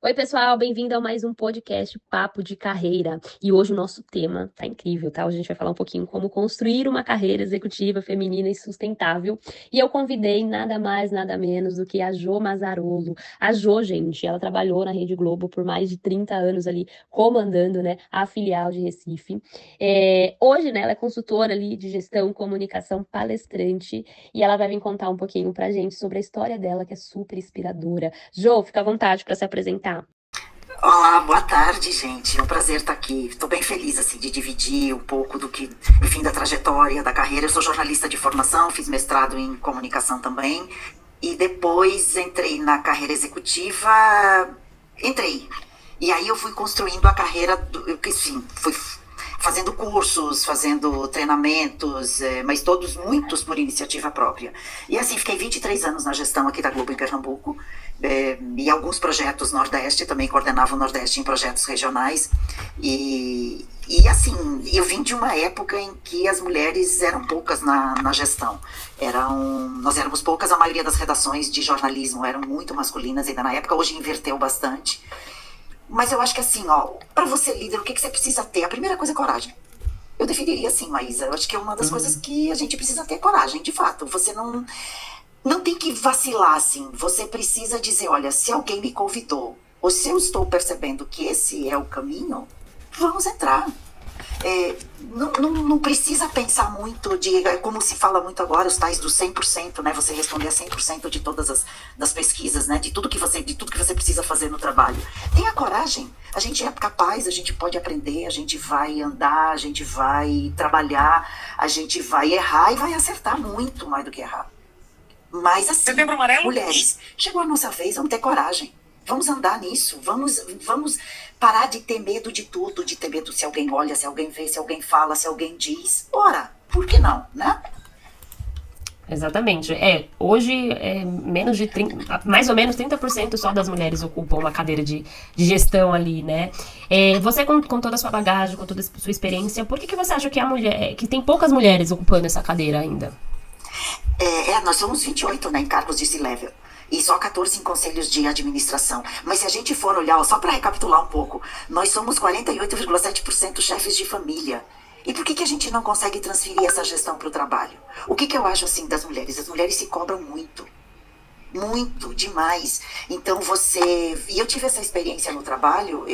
Oi, pessoal, bem-vindo a mais um podcast Papo de Carreira. E hoje o nosso tema tá incrível, tá? Hoje a gente vai falar um pouquinho como construir uma carreira executiva feminina e sustentável. E eu convidei nada mais, nada menos do que a Jo Mazzarolo. A Jo, gente, ela trabalhou na Rede Globo por mais de 30 anos ali, comandando, né, a filial de Recife. Hoje, né, ela é consultora ali de gestão, comunicação, palestrante, e ela vai vir contar um pouquinho pra gente sobre a história dela, que é super inspiradora. Jo, fica à vontade para se apresentar. Olá, boa tarde, gente. É um prazer estar aqui. Estou bem feliz assim de dividir um pouco do que, enfim, da trajetória, da carreira. Eu sou jornalista de formação, fiz mestrado em comunicação também e depois entrei na carreira executiva. Entrei. E aí eu fui construindo a carreira, enfim, fui fazendo cursos, fazendo treinamentos, mas todos muitos por iniciativa própria. E assim, fiquei 23 anos na gestão aqui da Globo em Pernambuco, e alguns projetos Nordeste, também coordenava o Nordeste em projetos regionais. E assim, eu vim de uma época em que as mulheres eram poucas na gestão. Nós éramos poucas, a maioria das redações de jornalismo eram muito masculinas ainda na época, hoje inverteu bastante. Mas eu acho que assim, ó, para você líder, o que você precisa ter? A primeira coisa é coragem. Eu definiria assim, Maísa. Eu acho que é uma das coisas que a gente precisa ter coragem, de fato. Você não tem que vacilar, assim. Você precisa dizer, olha, se alguém me convidou, ou se eu estou percebendo que esse é o caminho, vamos entrar. Não precisa pensar muito como se fala muito agora, os tais do 100%, né? Você responder a 100% de todas das pesquisas, né? De tudo que você precisa fazer no trabalho. Tenha coragem. A gente é capaz, a gente pode aprender, a gente vai andar, a gente vai trabalhar, a gente vai errar e vai acertar muito mais do que errar. Mas assim, mulheres, chegou a nossa vez, vamos ter coragem. Vamos andar nisso, vamos parar de ter medo de tudo, de ter medo se alguém olha, se alguém vê, se alguém fala, se alguém diz. Ora, por que não, né? Exatamente. Hoje menos de 30, mais ou menos 30% só das mulheres ocupam uma cadeira de gestão ali, né? Você com toda a sua bagagem, com toda a sua experiência, por que você acha que a mulher, que tem poucas mulheres ocupando essa cadeira ainda? Nós somos 28, né, em cargos de C-level. E só 14 em conselhos de administração. Mas se a gente for olhar, só para recapitular um pouco, nós somos 48,7% chefes de família. E por que a gente não consegue transferir essa gestão para o trabalho? O que eu acho assim das mulheres? As mulheres se cobram muito. Muito, demais. Então e eu tive essa experiência no trabalho,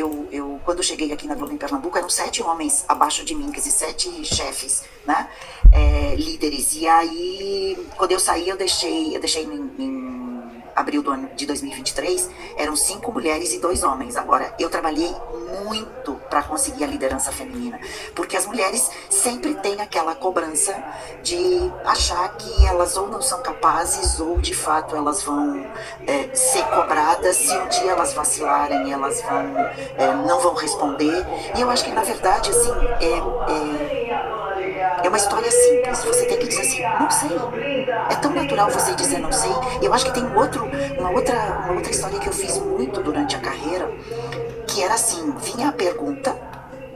quando cheguei aqui na Globo em Pernambuco, eram 7 homens abaixo de mim, quer dizer, 7 chefes, né? Líderes. E aí, quando eu saí, eu deixei em abril do ano de 2023, eram 5 mulheres e 2 homens. Agora, eu trabalhei muito para conseguir a liderança feminina, porque as mulheres sempre têm aquela cobrança de achar que elas ou não são capazes ou de fato elas vão ser cobradas. Se um dia elas vacilarem, elas não vão responder. E eu acho que na verdade assim é uma história simples. Você tem que dizer assim, não sei. É tão natural você dizer não sei. E eu acho que tem uma outra história que eu fiz muito durante a carreira, que era assim, vinha a pergunta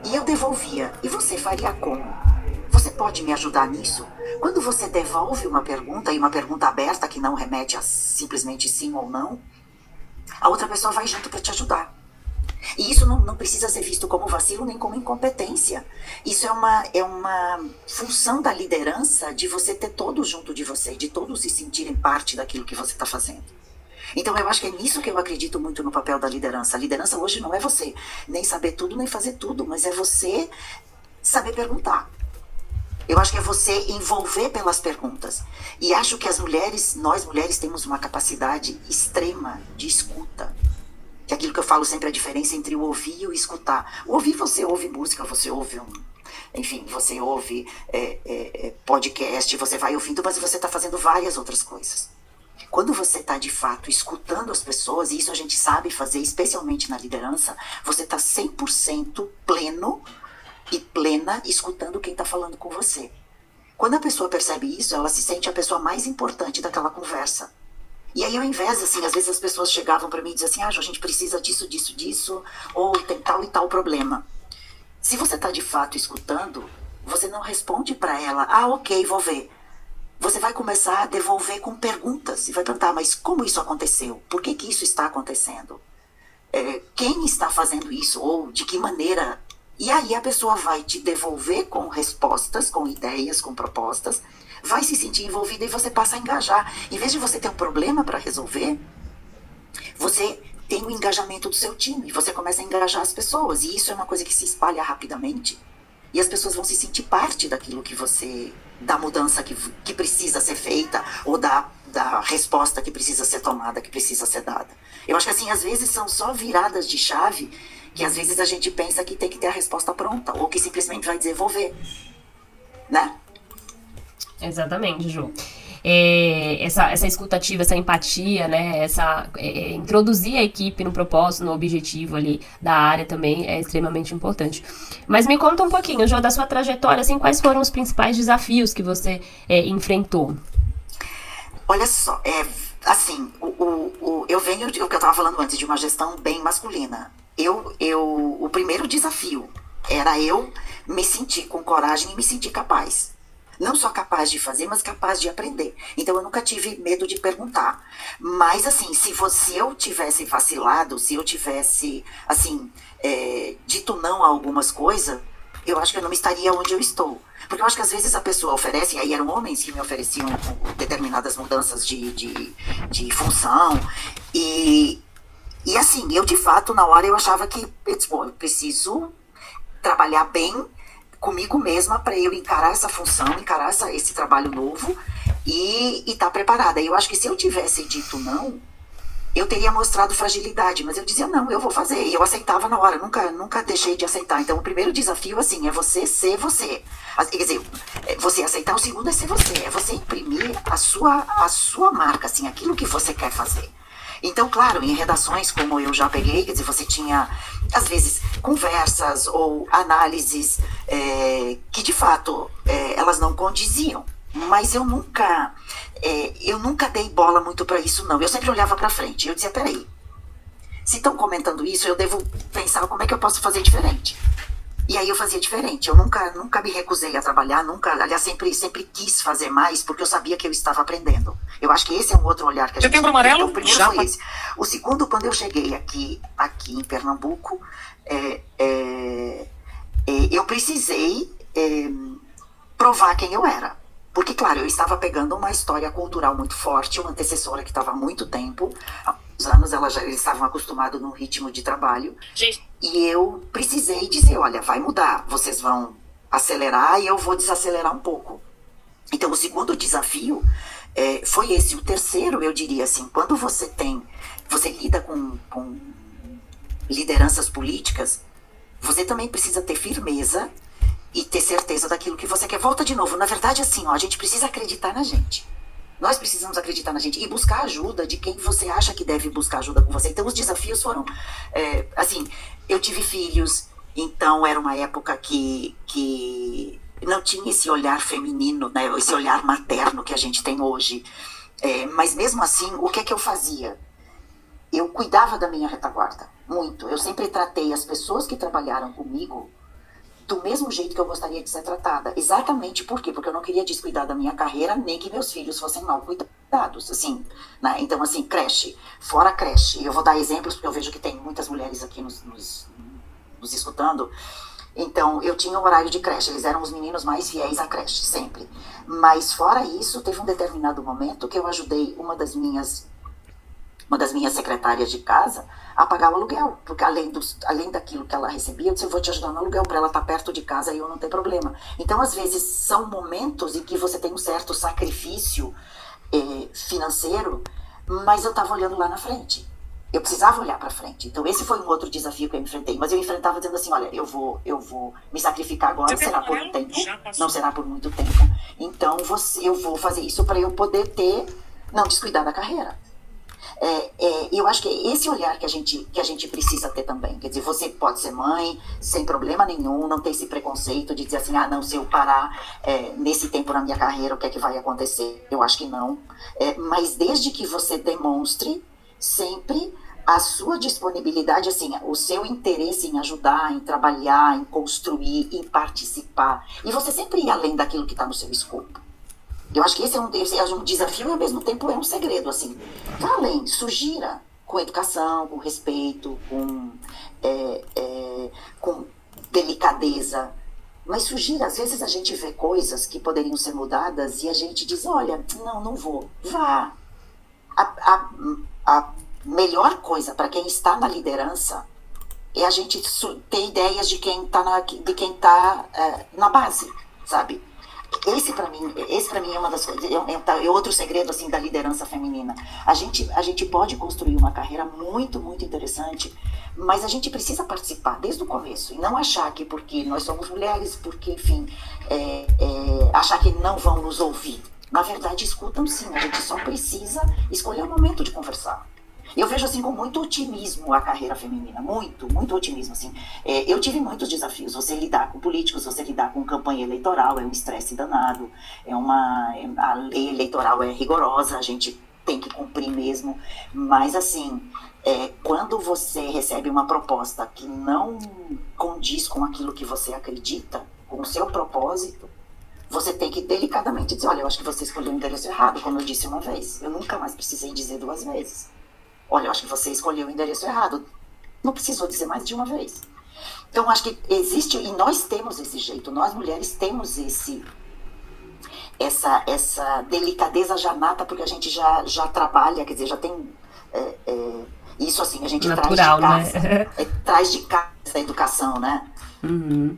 e eu devolvia. E você faria como? Você pode me ajudar nisso? Quando você devolve uma pergunta, e uma pergunta aberta que não remete a simplesmente sim ou não, a outra pessoa vai junto para te ajudar. E isso não precisa ser visto como vacilo nem como incompetência. Isso é uma função da liderança, de você ter todos junto de você, de todos se sentirem parte daquilo que você está fazendo. Então eu acho que é nisso que eu acredito muito no papel da liderança. A liderança hoje não é você nem saber tudo, nem fazer tudo, mas é você saber perguntar. Eu acho que é você envolver pelas perguntas. E acho que nós mulheres temos uma capacidade extrema de escuta. Que é aquilo que eu falo sempre, a diferença entre o ouvir e o escutar. O ouvir, você ouve música, você ouve enfim, você ouve podcast, você vai ouvindo, mas você está fazendo várias outras coisas. Quando você está de fato escutando as pessoas, e isso a gente sabe fazer, especialmente na liderança, você está 100% pleno e plena escutando quem está falando com você. Quando a pessoa percebe isso, ela se sente a pessoa mais importante daquela conversa. E aí, ao invés, assim, às vezes as pessoas chegavam para mim e diziam assim, a gente precisa disso, disso, disso, ou tem tal e tal problema. Se você está de fato escutando, você não responde para ela, ok, vou ver. Você vai começar a devolver com perguntas e vai perguntar, mas como isso aconteceu? Por que isso está acontecendo? quem está fazendo isso ou de que maneira. E aí a pessoa vai te devolver com respostas, com ideias, com propostas, vai se sentir envolvida e você passa a engajar. Em vez de você ter um problema para resolver, você tem o engajamento do seu time, você começa a engajar as pessoas, e isso é uma coisa que se espalha rapidamente, e as pessoas vão se sentir parte daquilo que você, da mudança que precisa ser feita, ou da resposta que precisa ser tomada, que precisa ser dada. Eu acho que assim, às vezes são só viradas de chave, que às vezes a gente pensa que tem que ter a resposta pronta, ou que simplesmente vai dizer, vou ver, né? Exatamente, Ju. Essa escutativa, essa empatia, né? Introduzir a equipe no propósito, no objetivo ali da área também é extremamente importante. Mas me conta um pouquinho, Ju, da sua trajetória, assim, quais foram os principais desafios que você enfrentou? Olha só, assim, eu venho, o que eu estava falando antes, de uma gestão bem masculina. O primeiro desafio era eu me sentir com coragem e me sentir capaz. Não só capaz de fazer, mas capaz de aprender. Então eu nunca tive medo de perguntar. Mas assim, se eu tivesse vacilado, se eu tivesse, assim, dito não a algumas coisas, eu acho que eu não estaria onde eu estou. Porque eu acho que às vezes a pessoa oferece, e aí eram homens que me ofereciam determinadas mudanças de função, e assim, eu de fato, na hora eu achava que, eu preciso trabalhar bem comigo mesma para eu encarar essa função, encarar esse trabalho novo e estar preparada. Eu acho que se eu tivesse dito não, eu teria mostrado fragilidade, mas eu dizia não, eu vou fazer. E eu aceitava na hora, nunca deixei de aceitar. Então o primeiro desafio, assim, é você ser você. Quer dizer, você aceitar. O segundo é ser você, é você imprimir a sua marca, assim, aquilo que você quer fazer. Então, claro, em redações como eu já peguei, quer dizer, você tinha, às vezes, conversas ou análises que, de fato, elas não condiziam. Mas eu nunca dei bola muito para isso, não. Eu sempre olhava para frente. Eu dizia, peraí, se estão comentando isso, eu devo pensar como é que eu posso fazer diferente. E aí eu fazia diferente. Eu nunca me recusei a trabalhar, aliás, sempre quis fazer mais, porque eu sabia que eu estava aprendendo. Eu acho que esse é um outro olhar que a gente... Setembro Amarelo? Então, o primeiro foi esse. O segundo, quando eu cheguei aqui em Pernambuco, eu precisei provar quem eu era. Porque, claro, eu estava pegando uma história cultural muito forte, uma antecessora que estava há muito tempo, há uns anos eles estavam acostumados num ritmo de trabalho, e eu precisei dizer, olha, vai mudar, vocês vão acelerar e eu vou desacelerar um pouco. Então, o segundo desafio foi esse. O terceiro, eu diria assim, quando você lida com lideranças políticas, você também precisa ter firmeza e ter certeza daquilo que você quer. Volta de novo, na verdade, assim, a gente precisa acreditar na gente. Nós precisamos acreditar na gente e buscar ajuda de quem você acha que deve buscar ajuda com você. Então, os desafios foram, assim, eu tive filhos, então era uma época que não tinha esse olhar feminino, né, esse olhar materno que a gente tem hoje. Mas mesmo assim, o que é que eu fazia? Eu cuidava da minha retaguarda, muito. Eu sempre tratei as pessoas que trabalharam comigo do mesmo jeito que eu gostaria de ser tratada. Exatamente por quê? Porque eu não queria descuidar da minha carreira, nem que meus filhos fossem mal cuidados, assim, né? Então, assim, creche, fora creche. Eu vou dar exemplos, porque eu vejo que tem muitas mulheres aqui nos escutando. Então, eu tinha um horário de creche, eles eram os meninos mais fiéis à creche, sempre. Mas, fora isso, teve um determinado momento que eu ajudei uma das minhas secretárias de casa a pagar o aluguel, porque além daquilo que ela recebia, eu disse, eu vou te ajudar no aluguel, para ela estar perto de casa e eu não ter problema. Então, às vezes, são momentos em que você tem um certo sacrifício financeiro, mas eu estava olhando lá na frente. Eu precisava olhar para frente. Então, esse foi um outro desafio que eu enfrentei. Mas eu enfrentava dizendo assim, olha, eu vou me sacrificar agora, será por um tempo, não será por muito tempo. Então, eu vou fazer isso para eu poder não descuidar da carreira. Eu acho que é esse olhar que a gente precisa ter também. Quer dizer, você pode ser mãe sem problema nenhum, não ter esse preconceito de dizer assim, não, se eu parar nesse tempo na minha carreira, o que é que vai acontecer? Eu acho que não. Mas desde que você demonstre sempre a sua disponibilidade, assim, o seu interesse em ajudar, em trabalhar, em construir, em participar, e você sempre ir além daquilo que está no seu escopo. Eu acho que esse é um desafio e ao mesmo tempo é um segredo, assim. Vá além, sugira com educação, com respeito, precisa, mas sugira, às vezes a gente vê coisas que poderiam ser mudadas e a gente diz, olha, não vou, vá. A melhor coisa para quem está na liderança é a gente ter ideias de quem está na base, sabe? Esse para mim é uma das coisas, é outro segredo assim da liderança feminina. A gente pode construir uma carreira muito, muito interessante, mas a gente precisa participar desde o começo e não achar que porque nós somos mulheres, porque enfim, achar que não vão nos ouvir. Na verdade, escutam sim, a gente só precisa escolher o momento de conversar. Eu vejo assim com muito otimismo a carreira feminina, muito, muito otimismo assim. Eu tive muitos desafios, você lidar com políticos, você lidar com campanha eleitoral, é um estresse danado, a lei eleitoral é rigorosa, a gente tem que cumprir mesmo, mas assim, quando você recebe uma proposta que não condiz com aquilo que você acredita, com o seu propósito, você tem que delicadamente dizer, olha, eu acho que você escolheu o endereço errado, como eu disse uma vez, eu nunca mais precisei dizer 2 vezes. Olha, eu acho que você escolheu o endereço errado. Não precisou dizer mais de uma vez. Então, acho que existe, e nós temos esse jeito, nós mulheres temos essa delicadeza já nata, porque a gente já trabalha, quer dizer, já tem isso assim, a gente natural, traz de casa, né? Traz de casa a educação, né? Uhum.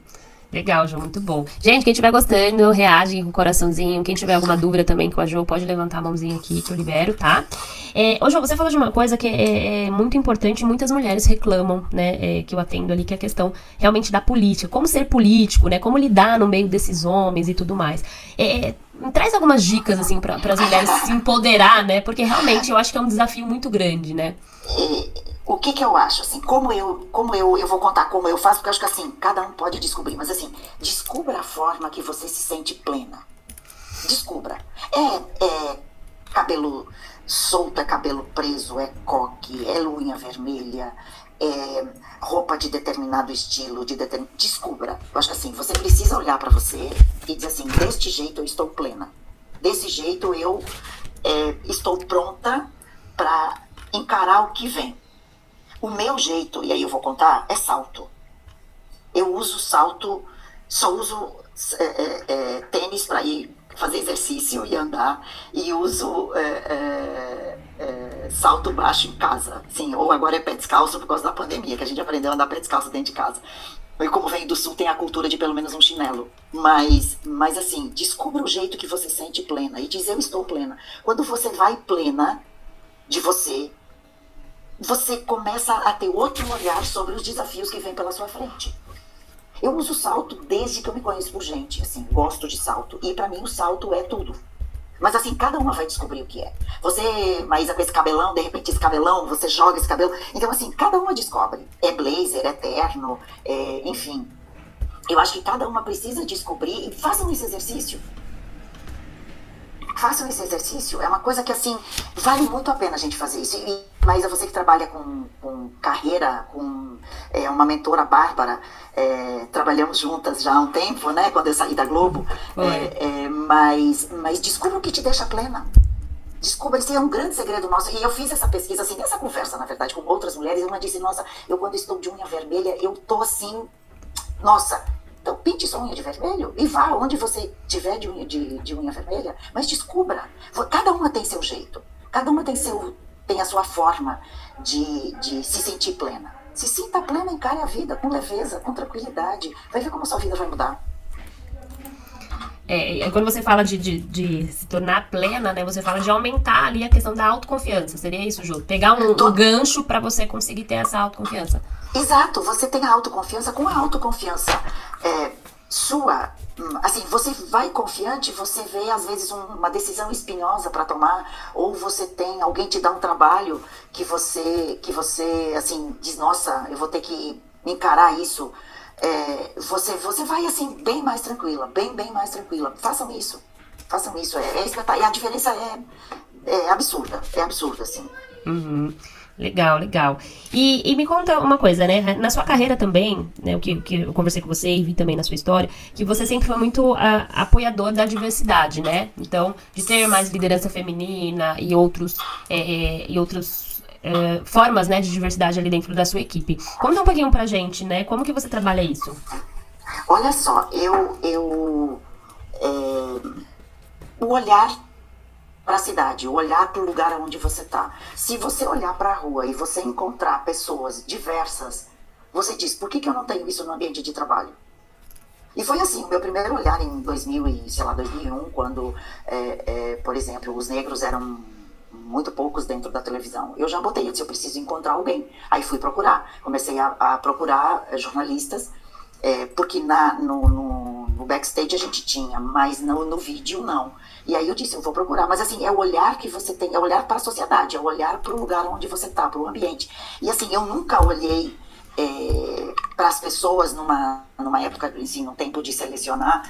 Legal, Jo, muito bom. Gente, quem estiver gostando, reage com o coraçãozinho. Quem tiver alguma dúvida também com a Jo, pode levantar a mãozinha aqui que eu libero, tá? Ô, Jo, você falou de uma coisa que é muito importante, muitas mulheres reclamam, né, que eu atendo ali, que é a questão realmente da política. Como ser político, né? Como lidar no meio desses homens e tudo mais. Traz algumas dicas, assim, para as mulheres se empoderar, né? Porque realmente eu acho que é um desafio muito grande, né? O que eu acho, assim, como eu vou contar como eu faço, porque eu acho que assim, cada um pode descobrir, mas assim, descubra a forma que você se sente plena. Descubra. Cabelo solto, é cabelo preso, é coque, é unha vermelha, é roupa de determinado estilo, descubra. Eu acho que assim, você precisa olhar pra você e dizer assim, deste jeito eu estou plena. Desse jeito eu estou pronta pra encarar o que vem. O meu jeito, e aí eu vou contar, é salto. Eu uso salto, só uso tênis para ir fazer exercício e andar, e uso salto baixo em casa. Sim, ou agora é pé descalço por causa da pandemia, que a gente aprendeu a andar pé descalço dentro de casa. E como venho do sul, tem a cultura de pelo menos um chinelo. Mas assim, descubra o jeito que você sente plena, e diz eu estou plena. Quando você vai plena de você começa a ter outro olhar sobre os desafios que vêm pela sua frente. Eu uso salto desde que eu me conheço por gente, assim, gosto de salto. E pra mim o salto é tudo. Mas assim, cada uma vai descobrir o que é. Você, Maísa, com esse cabelão, de repente esse cabelão, você joga esse cabelo. Então assim, cada uma descobre. É blazer, é terno, enfim. Eu acho que cada uma precisa descobrir e façam esse exercício. Façam esse exercício, é uma coisa que assim, vale muito a pena a gente fazer isso. Mas você que trabalha com carreira, com uma mentora, Bárbara, trabalhamos juntas já há um tempo, né, quando eu saí da Globo, mas descubra o que te deixa plena. Descubra, isso é um grande segredo nosso. E eu fiz essa pesquisa, assim, nessa conversa, na verdade, com outras mulheres, e uma disse, nossa, eu quando estou de unha vermelha, eu tô assim, nossa... Então pinte sua unha de vermelho e vá onde você tiver de unha vermelha, mas descubra. Cada uma tem seu jeito, cada uma tem a sua forma de se sentir plena. Se sinta plena, encare a vida com leveza, com tranquilidade. Vai ver como a sua vida vai mudar. Quando você fala de se tornar plena, né, você fala de aumentar ali a questão da autoconfiança. Seria isso, Ju? Pegar um gancho para você conseguir ter essa autoconfiança. Exato, você tem a autoconfiança. Com a autoconfiança sua, assim, você vai confiante, você vê às vezes uma decisão espinhosa para tomar, ou você tem, alguém te dá um trabalho que você assim, diz, nossa, eu vou ter que encarar isso. Você vai assim, bem mais tranquila, bem mais tranquila. Façam isso, e a diferença é absurda, assim. Uhum. Legal. E me conta uma coisa, né? Na sua carreira também, né? O que eu conversei com você e vi também na sua história, que você sempre foi muito apoiador da diversidade, né? Então, de ter mais liderança feminina e outras formas, né, de diversidade ali dentro da sua equipe. Conta um pouquinho pra gente, né? Como que você trabalha isso? Olha só, o olhar para a cidade, o olhar para o lugar onde você está. Se você olhar para a rua e você encontrar pessoas diversas, você diz, por que eu não tenho isso no ambiente de trabalho? E foi assim, o meu primeiro olhar em 2001, quando, por exemplo, os negros eram muito poucos dentro da televisão. Eu já botei, eu disse, eu preciso encontrar alguém. Aí fui procurar, comecei a procurar jornalistas, porque no backstage a gente tinha, mas no vídeo não. E aí eu disse, eu vou procurar. Mas assim, é o olhar que você tem, é o olhar para a sociedade, é o olhar para o lugar onde você está, para o ambiente. E assim, eu nunca olhei para as pessoas numa época, assim, no tempo de selecionar,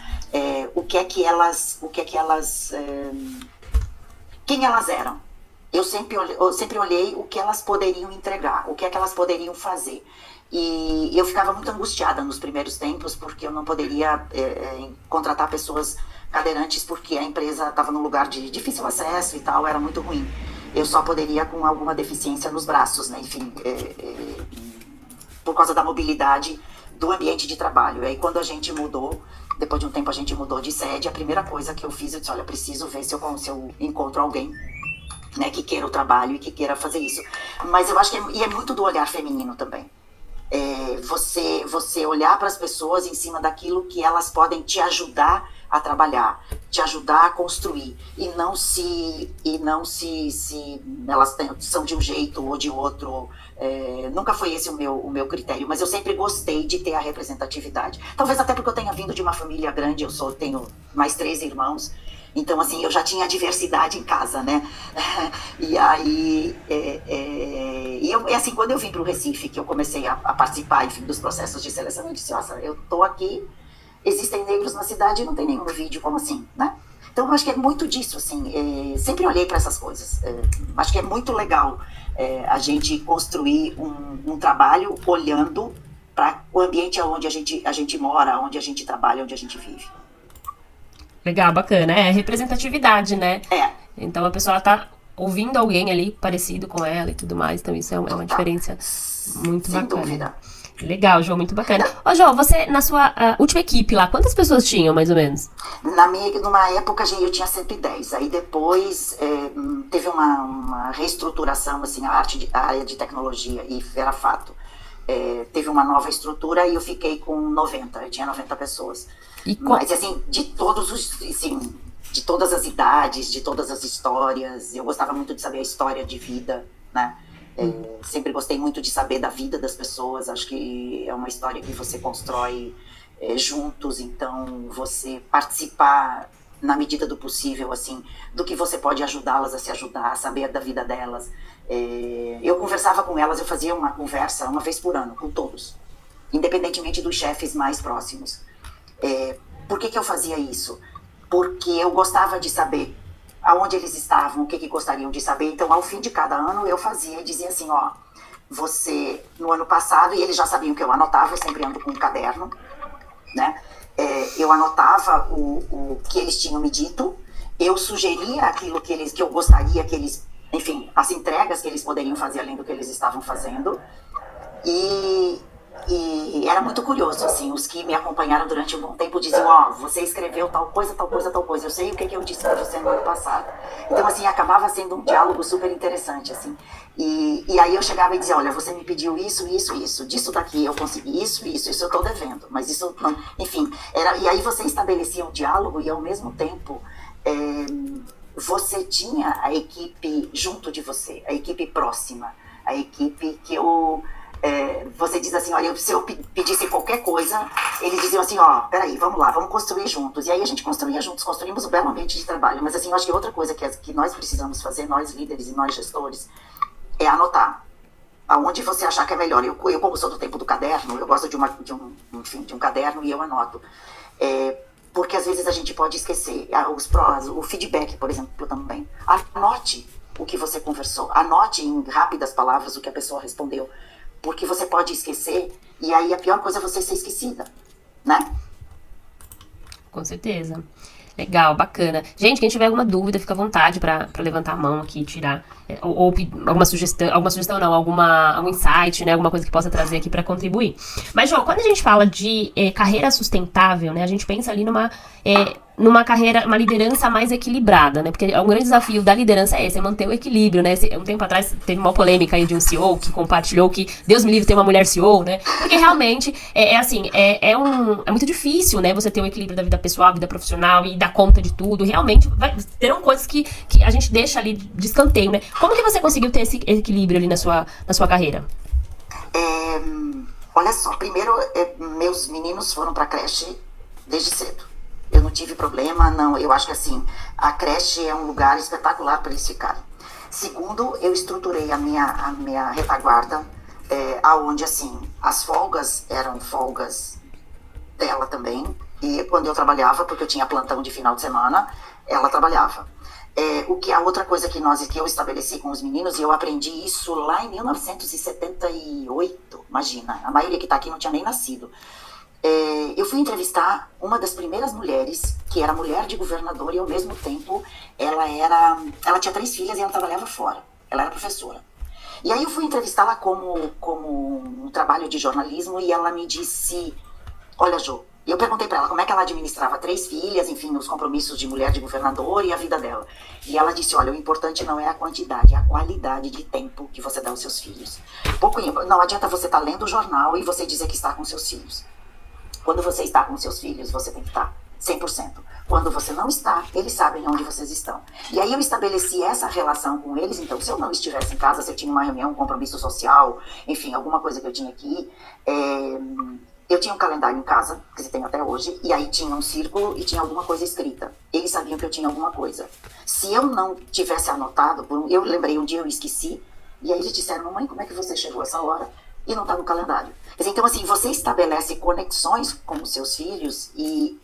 quem elas eram. Eu sempre olhei o que elas poderiam entregar, o que é que elas poderiam fazer. E eu ficava muito angustiada nos primeiros tempos, porque eu não poderia contratar pessoas cadeirantes, porque a empresa estava num lugar de difícil acesso e tal, era muito ruim. Eu só poderia com alguma deficiência nos braços, né? Enfim, por causa da mobilidade do ambiente de trabalho. E aí quando a gente mudou, depois de um tempo a gente mudou de sede, a primeira coisa que eu fiz, eu disse, olha, preciso ver se eu encontro alguém, né, que queira o trabalho e que queira fazer isso. Mas eu acho que é muito do olhar feminino também. Você olhar para as pessoas em cima daquilo que elas podem te ajudar a trabalhar, te ajudar a construir, e não se elas são de um jeito ou de outro. Nunca foi esse o meu critério, mas eu sempre gostei de ter a representatividade. Talvez até porque eu tenha vindo de uma família grande, tenho mais 3 irmãos, então assim, eu já tinha a diversidade em casa, né? E aí, assim, quando eu vim para o Recife, que eu comecei a participar, enfim, dos processos de seleção, eu disse, nossa, eu tô aqui, existem negros na cidade e não tem nenhum vídeo, como assim, né? Então, eu acho que é muito disso, assim, sempre olhei para essas coisas. Acho que é muito legal a gente construir um trabalho olhando para o ambiente onde a gente mora, onde a gente trabalha, onde a gente vive. Legal, bacana. É representatividade, né? É. Então a pessoa tá ouvindo alguém ali parecido com ela e tudo mais. Então isso é uma diferença muito Sem bacana. dúvida. Legal, João, muito bacana. Ô, João, você, na sua última equipe lá, quantas pessoas tinham, mais ou menos? Numa época, eu tinha 110. Aí depois teve uma reestruturação, assim, a área de tecnologia, e era fato. Teve uma nova estrutura e eu fiquei com 90. Eu tinha 90 pessoas. Mas, assim, de todas as idades, de todas as histórias. Eu gostava muito de saber a história de vida, né? Sempre gostei muito de saber da vida das pessoas. Acho que é uma história que você constrói juntos. Então, você participar na medida do possível, assim, do que você pode ajudá-las a se ajudar, a saber da vida delas. Eu conversava com elas, eu fazia uma conversa uma vez por ano com todos, independentemente dos chefes mais próximos. Por que eu fazia isso? Porque eu gostava de saber aonde eles estavam, o que gostariam de saber. Então, ao fim de cada ano, eu fazia e dizia assim, ó, você, no ano passado, e eles já sabiam que eu anotava, eu sempre ando com um caderno, né? Eu anotava o que eles tinham me dito, eu sugeria aquilo que eu gostaria que eles, enfim, as entregas que eles poderiam fazer além do que eles estavam fazendo, e era muito curioso, assim, os que me acompanharam durante um bom tempo diziam, ó, você escreveu tal coisa, tal coisa, tal coisa, eu sei o que eu disse pra você no ano passado. Então, assim, acabava sendo um diálogo super interessante, assim, e aí eu chegava e dizia, olha, você me pediu isso, isso, isso, disso daqui eu consegui isso eu tô devendo, mas isso não, enfim, e aí você estabelecia um diálogo e ao mesmo tempo você tinha a equipe junto de você, a equipe próxima, a equipe que você diz assim, olha, se eu pedisse qualquer coisa, eles diziam assim, ó, peraí, vamos lá, vamos construir juntos. E aí a gente construía juntos, construímos um belo ambiente de trabalho. Mas assim, eu acho que outra coisa que nós precisamos fazer, nós líderes e nós gestores, é anotar aonde você achar que é melhor. Eu como sou do tempo do caderno, eu gosto de um caderno e eu anoto. Porque às vezes a gente pode esquecer o feedback, por exemplo, também. Anote o que você conversou, anote em rápidas palavras o que a pessoa respondeu. Porque você pode esquecer, e aí a pior coisa é você ser esquecida, né? Com certeza. Legal, bacana. Gente, quem tiver alguma dúvida, fica à vontade para levantar a mão aqui e tirar alguma sugestão não, algum insight, né, alguma coisa que possa trazer aqui para contribuir. Mas, João, quando a gente fala de carreira sustentável, né, a gente pensa ali numa carreira, uma liderança mais equilibrada, né? Porque um grande desafio da liderança é manter o equilíbrio, né? Um tempo atrás teve uma polêmica aí de um CEO que compartilhou que Deus me livre ter uma mulher CEO, né? Porque realmente é muito difícil, né? Você ter um equilíbrio da vida pessoal, vida profissional e dar conta de tudo. Realmente terão coisas que a gente deixa ali de escanteio, né? Como que você conseguiu ter esse equilíbrio ali na sua carreira? Olha só, primeiro, meus meninos foram pra creche desde cedo. Eu não tive problema, não. Eu acho que assim, a creche é um lugar espetacular para eles ficarem. Segundo, eu estruturei a minha retaguarda, aonde assim, as folgas eram folgas dela também. E quando eu trabalhava, porque eu tinha plantão de final de semana, ela trabalhava. A outra coisa que eu estabeleci com os meninos, e eu aprendi isso lá em 1978, imagina, a maioria que está aqui não tinha nem nascido. Eu fui entrevistar uma das primeiras mulheres, que era mulher de governador, e ao mesmo tempo ela tinha 3 filhas e ela trabalhava fora, ela era professora. E aí eu fui entrevistá-la como um trabalho de jornalismo, e ela me disse, olha, Jô, eu perguntei para ela como é que ela administrava 3 filhas, enfim, os compromissos de mulher de governador e a vida dela. E ela disse, olha, o importante não é a quantidade, é a qualidade de tempo que você dá aos seus filhos. Não adianta você estar lendo o jornal e você dizer que está com seus filhos. Quando você está com seus filhos, você tem que estar 100%. Quando você não está, eles sabem onde vocês estão. E aí eu estabeleci essa relação com eles. Então, se eu não estivesse em casa, se eu tinha uma reunião, um compromisso social, enfim, alguma coisa que eu tinha aqui, eu tinha um calendário em casa, que eu tenho até hoje, e aí tinha um círculo e tinha alguma coisa escrita. Eles sabiam que eu tinha alguma coisa. Se eu não tivesse anotado, eu lembrei um dia, eu esqueci, e aí eles disseram, mamãe, como é que você chegou a essa hora e não está no calendário? Então, assim, você estabelece conexões com os seus filhos e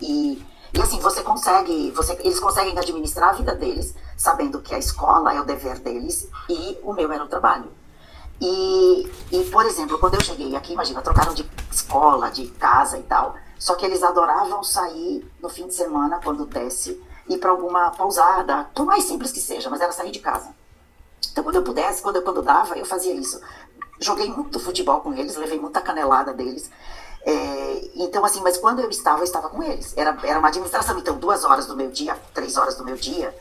assim, eles conseguem administrar a vida deles, sabendo que a escola é o dever deles e o meu era o trabalho. E, por exemplo, quando eu cheguei aqui, imagina, trocaram de escola, de casa e tal, só que eles adoravam sair no fim de semana, quando desce, ir para alguma pousada, por mais simples que seja, mas era sair de casa. Então, quando eu pudesse, quando dava, eu fazia isso. Joguei muito futebol com eles, levei muita canelada deles. Então, assim, mas quando eu estava com eles. Era uma administração, então, 2 horas do meu dia, 3 horas do meu dia,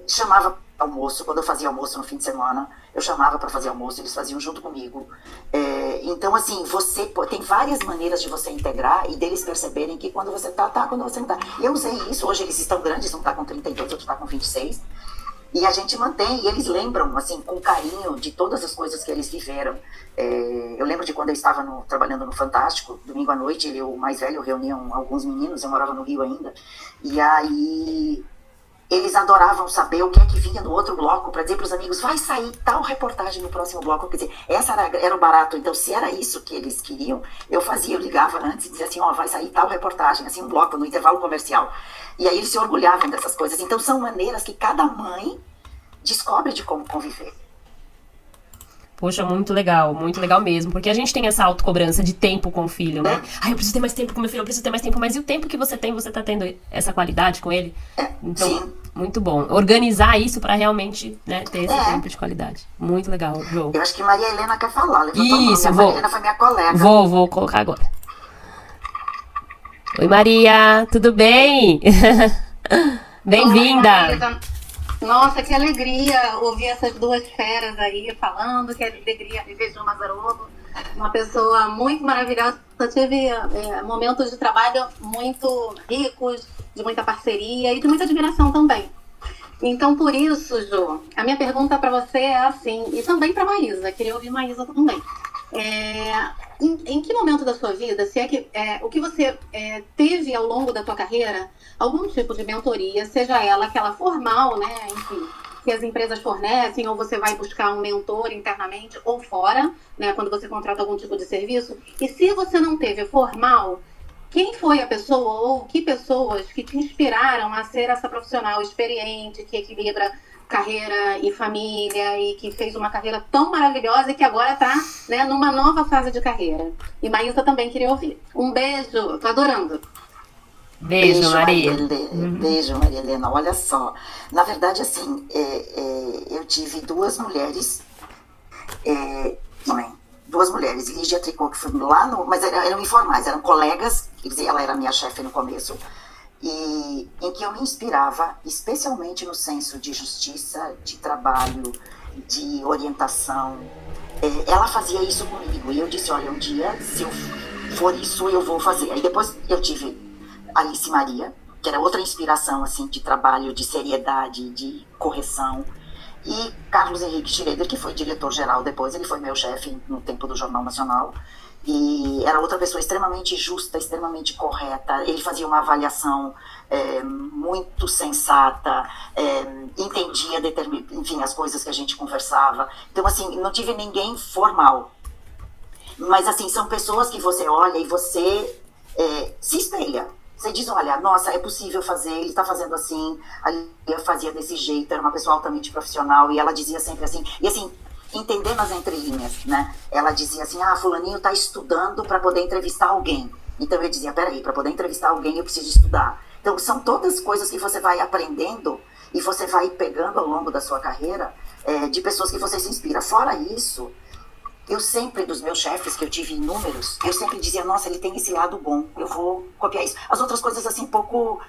chamava almoço, quando eu fazia almoço no fim de semana, eu chamava para fazer almoço, eles faziam junto comigo. Então, assim, tem várias maneiras de você integrar e deles perceberem que quando você tá, quando você não tá. Eu usei isso, hoje eles estão grandes, um tá com 32, outro tá com 26. E a gente mantém, e eles lembram, assim, com carinho de todas as coisas que eles viveram. Eu lembro de quando eu estava trabalhando no Fantástico, domingo à noite, o mais velho reunia alguns meninos, eu morava no Rio ainda, e aí eles adoravam saber o que é que vinha no outro bloco, para dizer para os amigos, vai sair tal reportagem no próximo bloco, quer dizer, essa era o barato. Então, se era isso que eles queriam, eu ligava antes e dizia assim, vai sair tal reportagem, assim, um bloco no intervalo comercial. E aí eles se orgulhavam dessas coisas. Então, são maneiras que cada mãe descobre de como conviver. Poxa, muito legal mesmo, porque a gente tem essa autocobrança de tempo com o filho, né? Eu preciso ter mais tempo com meu filho, eu preciso ter mais tempo, mas e o tempo que você tem, você tá tendo essa qualidade com ele? Então, sim. Muito bom. Organizar isso pra realmente, né, ter esse tempo de qualidade. Muito legal, João. Eu acho que Maria Helena quer falar. Isso, Maria Helena foi minha colega. Vou colocar agora. Oi, Maria, tudo bem? Bem-vinda! Nossa, que alegria ouvir essas 2 feras aí falando, que alegria ver João Mazzarobo, uma pessoa muito maravilhosa. Eu tive momentos de trabalho muito ricos, de muita parceria e de muita admiração também. Então, por isso, Jô, a minha pergunta para você é assim, e também para Maísa, queria ouvir Maísa também. Em que momento da sua vida, se é que o que você teve ao longo da tua carreira, algum tipo de mentoria, seja ela aquela formal, né, enfim, que as empresas fornecem, ou você vai buscar um mentor internamente ou fora, né, quando você contrata algum tipo de serviço, e se você não teve formal, quem foi a pessoa ou que pessoas que te inspiraram a ser essa profissional experiente, que equilibra carreira e família e que fez uma carreira tão maravilhosa e que agora está, né, numa nova fase de carreira? E Maísa também queria ouvir. Um beijo, tô adorando. Beijo, Maria Maria. Helena. Beijo, Maria Helena. Olha só, na verdade, assim, eu tive duas mulheres, também, duas mulheres, Lígia Tricot, que foi lá no... Mas eram informais, eram colegas, quer dizer, ela era minha chefe no começo, e em que eu me inspirava, especialmente no senso de justiça, de trabalho, de orientação. Ela fazia isso comigo, e eu disse, olha, um dia, se eu for isso, eu vou fazer. Aí depois eu tive Alice Maria, que era outra inspiração, assim, de trabalho, de seriedade, de correção, e Carlos Henrique Schroeder, que foi diretor-geral depois, ele foi meu chefe no tempo do Jornal Nacional, e era outra pessoa extremamente justa, extremamente correta, ele fazia uma avaliação muito sensata, entendia, enfim, as coisas que a gente conversava. Então, assim, não tive ninguém formal, mas, assim, são pessoas que você olha e você se espelha. Você diz, olha, nossa, é possível fazer, ele está fazendo assim, a Lia fazia desse jeito, era uma pessoa altamente profissional, e ela dizia sempre assim, e assim, entendendo as entrelinhas, né? Ela dizia assim, fulaninho está estudando para poder entrevistar alguém. Então eu dizia, peraí, para poder entrevistar alguém eu preciso estudar. Então são todas coisas que você vai aprendendo e você vai pegando ao longo da sua carreira de pessoas que você se inspira. Fora isso, eu sempre, dos meus chefes, que eu tive inúmeros, eu sempre dizia, nossa, ele tem esse lado bom, eu vou copiar isso. As outras coisas, assim, pouco...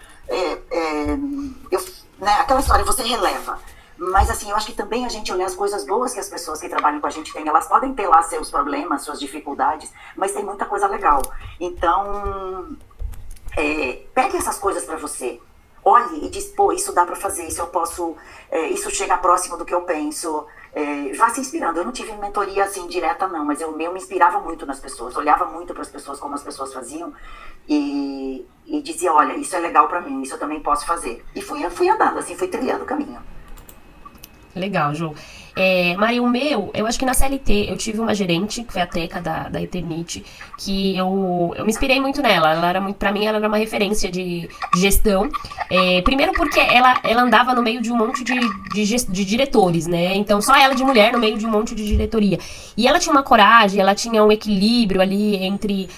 né, aquela história, você releva. Mas, assim, eu acho que também a gente olhar as coisas boas que as pessoas que trabalham com a gente têm, elas podem ter lá seus problemas, suas dificuldades, mas tem muita coisa legal. Então, pegue essas coisas para você. Olhe e diz, pô, isso dá para fazer, isso eu posso... isso chega próximo do que eu penso... vá se inspirando. Eu não tive mentoria assim direta não, mas eu me inspirava muito nas pessoas, olhava muito para as pessoas, como as pessoas faziam e dizia, olha, isso é legal para mim, isso eu também posso fazer. E fui andando, assim, fui trilhando o caminho. Legal, Ju. Maria, eu acho que na CLT eu tive uma gerente, que foi a Teca da Eternity, que eu me inspirei muito nela. Ela era muito, pra mim, ela era uma referência de gestão. Primeiro porque ela andava no meio de um monte de diretores, né? Então, só ela de mulher no meio de um monte de diretoria. E ela tinha uma coragem, ela tinha um equilíbrio ali entre,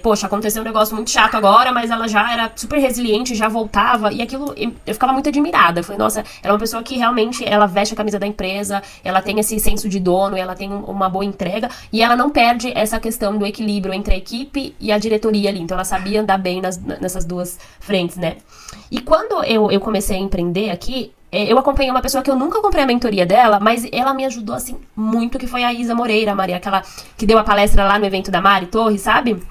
poxa, aconteceu um negócio muito chato agora, mas ela já era super resiliente, já voltava. E aquilo, eu ficava muito admirada. Eu falei, nossa, ela é uma pessoa que realmente, ela veste a camisa da empresa, ela tem esse senso de dono, ela tem uma boa entrega e ela não perde essa questão do equilíbrio entre a equipe e a diretoria ali. Então ela sabia andar bem nessas duas frentes, né? E quando eu comecei a empreender aqui, eu acompanhei uma pessoa que eu nunca comprei a mentoria dela, mas ela me ajudou, assim, muito, que foi a Isa Moreira, Maria, aquela que deu a palestra lá no evento da Mari Torres, sabe?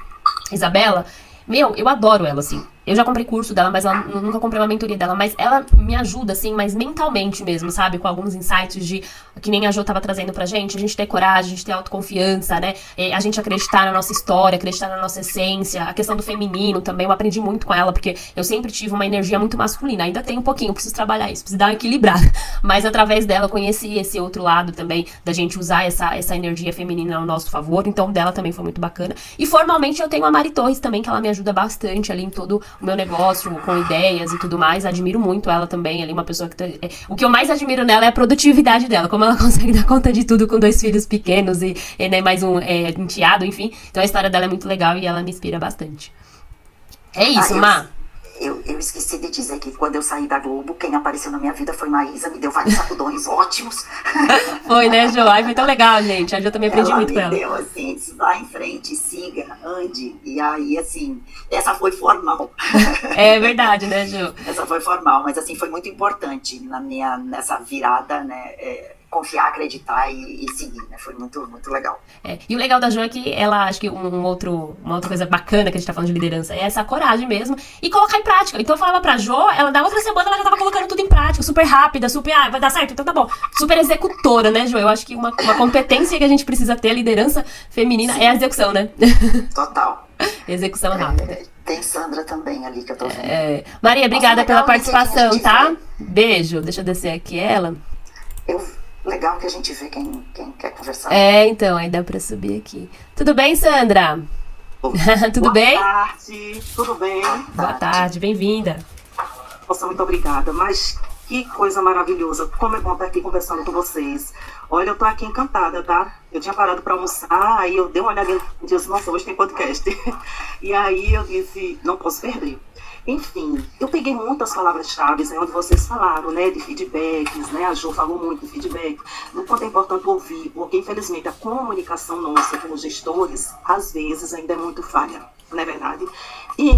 Isabela. Eu adoro ela, assim. Eu já comprei curso dela, mas eu nunca comprei uma mentoria dela. Mas ela me ajuda, assim, mas mentalmente mesmo, sabe? Com alguns insights de... Que nem a Jo tava trazendo pra gente. A gente ter coragem, a gente ter autoconfiança, né? A gente acreditar na nossa história, acreditar na nossa essência. A questão do feminino também, eu aprendi muito com ela. Porque eu sempre tive uma energia muito masculina. Ainda tenho um pouquinho, preciso trabalhar isso. Preciso dar uma equilibrada. Mas através dela eu conheci esse outro lado também. Da gente usar essa energia feminina ao nosso favor. Então dela também foi muito bacana. E formalmente eu tenho a Mari Torres também, que ela me ajuda bastante ali em todo o meu negócio, com ideias e tudo mais. Admiro muito ela também, ali uma pessoa que o que eu mais admiro nela é a produtividade dela, como ela consegue dar conta de tudo com 2 filhos pequenos e né, mais um enteado, enfim. Então a história dela é muito legal e ela me inspira bastante. É isso, Má. Eu esqueci de dizer que quando eu saí da Globo, quem apareceu na minha vida foi Maísa, me deu vários sacudões ótimos. Foi, né, Jo? Ai, foi tão legal, gente. Eu também aprendi muito com ela. Ela me deu, assim, vá em frente, siga, ande. E aí, assim, essa foi formal. É verdade, né, Jo? Essa foi formal, mas, assim, foi muito importante nessa virada, né, confiar, acreditar e seguir, né? Foi muito, muito legal. E o legal da Jo é que ela, acho que uma outra coisa bacana que a gente tá falando de liderança é essa coragem mesmo e colocar em prática. Então eu falava pra Jo, ela da outra semana ela já tava colocando tudo em prática, super rápida, super, vai dar certo, então tá bom. Super executora, né, Jo? Eu acho que uma competência que a gente precisa ter, a liderança feminina, é a execução, né? Total. Execução rápida. Tem Sandra também ali que eu tô vendo. Maria, obrigada pela participação, tá? Beijo. Deixa eu descer aqui ela. Legal que a gente vê quem quer conversar. Então, aí dá pra subir aqui. Tudo bem, Sandra? Tudo bem? Boa tarde, tudo bem? Boa tarde, bem-vinda. Nossa, muito obrigada, mas que coisa maravilhosa. Como é bom estar aqui conversando com vocês. Olha, eu tô aqui encantada, tá? Eu tinha parado para almoçar, aí eu dei uma olhadinha e disse, nossa, hoje tem podcast. E aí eu disse, não posso perder. Enfim, eu peguei muitas palavras-chave, né, onde vocês falaram, né, de feedbacks, né, a Jo falou muito de feedback, do quanto é importante ouvir, porque infelizmente a comunicação nossa como gestores, às vezes ainda é muito falha, não é verdade? E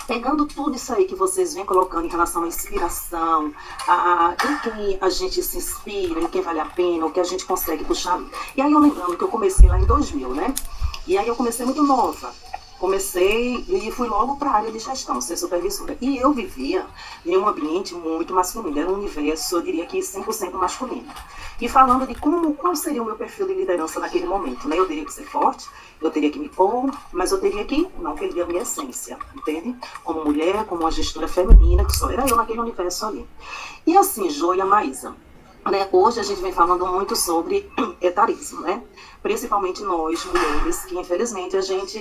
pegando tudo isso aí que vocês vêm colocando em relação à inspiração, em quem a gente se inspira, em quem vale a pena, o que a gente consegue puxar. E aí eu lembrando que eu comecei lá em 2000, né? E aí eu comecei muito nova. Comecei e fui logo para a área de gestão, ser supervisora. E eu vivia em um ambiente muito masculino, era um universo, eu diria que 100% masculino. E falando de qual seria o meu perfil de liderança naquele momento, né? Eu teria que ser forte, eu teria que me pôr, mas eu teria que não perder a minha essência, entende? Como mulher, como uma gestora feminina, que só era eu naquele universo ali. E assim, Jo e a Maísa, né? Hoje a gente vem falando muito sobre etarismo, né? Principalmente nós, mulheres, que infelizmente a gente,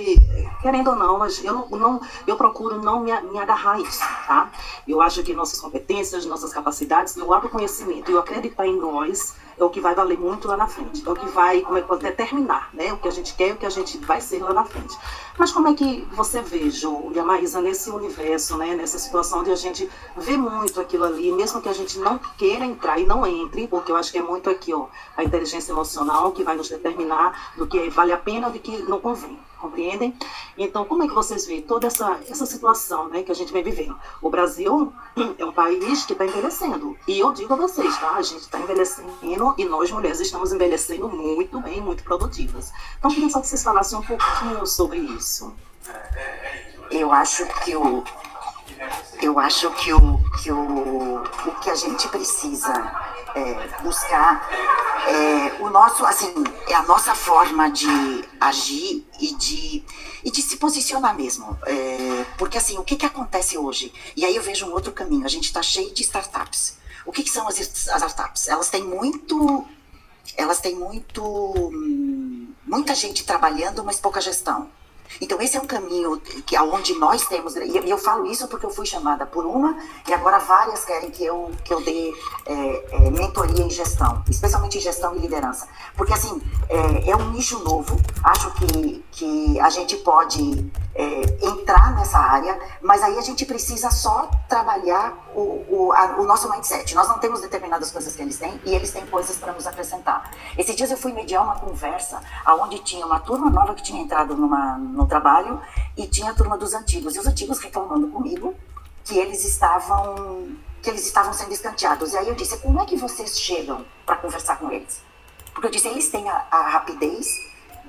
querendo ou não, eu procuro não me agarrar a isso, tá? Eu acho que nossas competências, nossas capacidades, o autoconhecimento e o acreditar em nós é o que vai valer muito lá na frente, é o que vai, determinar, né? O que a gente quer, o que a gente vai ser lá na frente. Mas como é que você vê, Jo e a Maísa, nesse universo, né? Nessa situação onde a gente vê muito aquilo ali, mesmo que a gente não queira entrar e não entre, porque eu acho que é muito aqui, ó, a inteligência emocional que vai nos determinar do que vale a pena, do que não convém, compreendem? Então, como é que vocês veem toda essa situação, né, que a gente vem vivendo? O Brasil é um país que está envelhecendo, e eu digo a vocês, tá? A gente está envelhecendo e nós mulheres estamos envelhecendo muito bem, muito produtivas. Então, eu queria só que vocês falassem um pouquinho sobre isso. Eu acho que o que a gente precisa buscar o nosso, assim, é a nossa forma de agir e de se posicionar mesmo. Porque assim, o que acontece hoje? E aí eu vejo um outro caminho, a gente está cheio de startups. O que são as startups? Elas têm muita gente trabalhando, mas pouca gestão. Então esse é um caminho onde nós temos, e eu falo isso porque eu fui chamada por uma, e agora várias querem que eu dê mentoria em gestão, especialmente em gestão e liderança, porque assim, é um nicho novo, acho que a gente pode entrar nessa área, mas aí a gente precisa só trabalhar o nosso mindset. Nós não temos determinadas coisas que eles têm, e eles têm coisas para nos acrescentar. Esses dias eu fui mediar uma conversa onde tinha uma turma nova que tinha entrado no trabalho e tinha a turma dos antigos, e os antigos reclamando comigo que eles estavam sendo escanteados. E aí eu disse, como é que vocês chegam para conversar com eles? Porque eu disse, eles têm a rapidez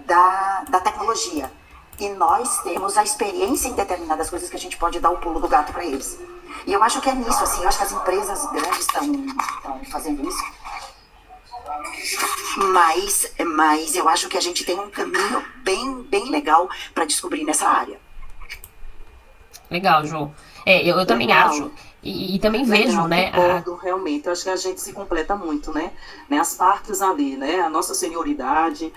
da tecnologia, e nós temos a experiência em determinadas coisas que a gente pode dar o pulo do gato para eles. E eu acho que é nisso, assim, eu acho que as empresas grandes estão fazendo isso. Mas eu acho que a gente tem um caminho bem legal para descobrir nessa área. Legal, Jo. Eu também acho. E também vejo, né? Concordo, realmente. Eu acho que a gente se completa muito, né? As partes ali, né? A nossa senioridade,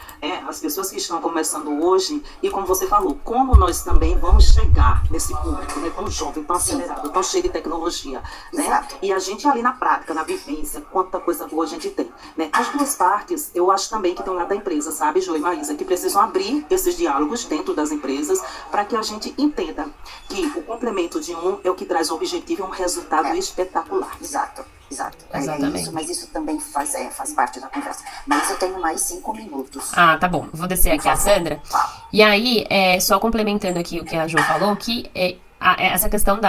as pessoas que estão começando hoje, e como você falou, como nós também vamos chegar nesse público, né? Tão jovem, tão acelerado, tão cheio de tecnologia, né? Exato. E a gente ali na prática, na vivência, quanta coisa boa a gente tem, né? As duas partes, eu acho também que tem um lado da empresa, sabe, Jo e Maísa, que precisam abrir esses diálogos dentro das empresas para que a gente entenda que o complemento de um é o que traz o objetivo e um resultado espetacular. Exato. Exatamente. Isso, mas isso também faz parte da conversa. Mas eu tenho mais 5 minutos. Ah, tá bom. Vou descer aqui a Sandra. E aí, só complementando aqui o que a Jo falou, que essa questão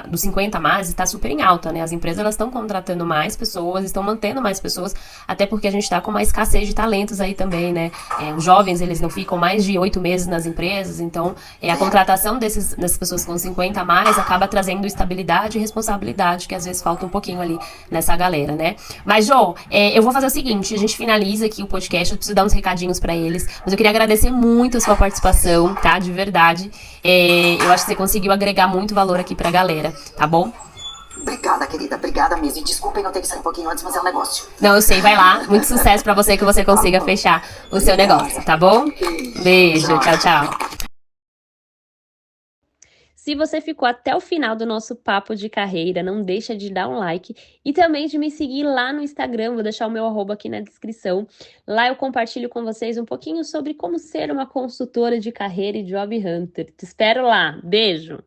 dos 50 a mais está super em alta, né? As empresas elas estão contratando mais pessoas, estão mantendo mais pessoas, até porque a gente está com uma escassez de talentos aí também, né? Os jovens, eles não ficam mais de 8 meses nas empresas, então a contratação dessas pessoas com 50 a mais acaba trazendo estabilidade e responsabilidade, que às vezes falta um pouquinho ali nessa galera, né? Mas, Jo, eu vou fazer o seguinte, a gente finaliza aqui o podcast, eu preciso dar uns recadinhos para eles, mas eu queria agradecer muito a sua participação, tá? De verdade. Eu acho que você conseguiu agregar muito valor aqui pra galera, tá bom? Obrigada, querida, obrigada mesmo. E desculpem não ter que sair um pouquinho antes, mas é um negócio. Não, eu sei, vai lá. Muito sucesso pra você, que você consiga fechar o seu negócio, tá bom? Beijo, tchau. Se você ficou até o final do nosso papo de carreira, não deixa de dar um like e também de me seguir lá no Instagram, vou deixar o meu @ aqui na descrição. Lá eu compartilho com vocês um pouquinho sobre como ser uma consultora de carreira e job hunter. Te espero lá. Beijo!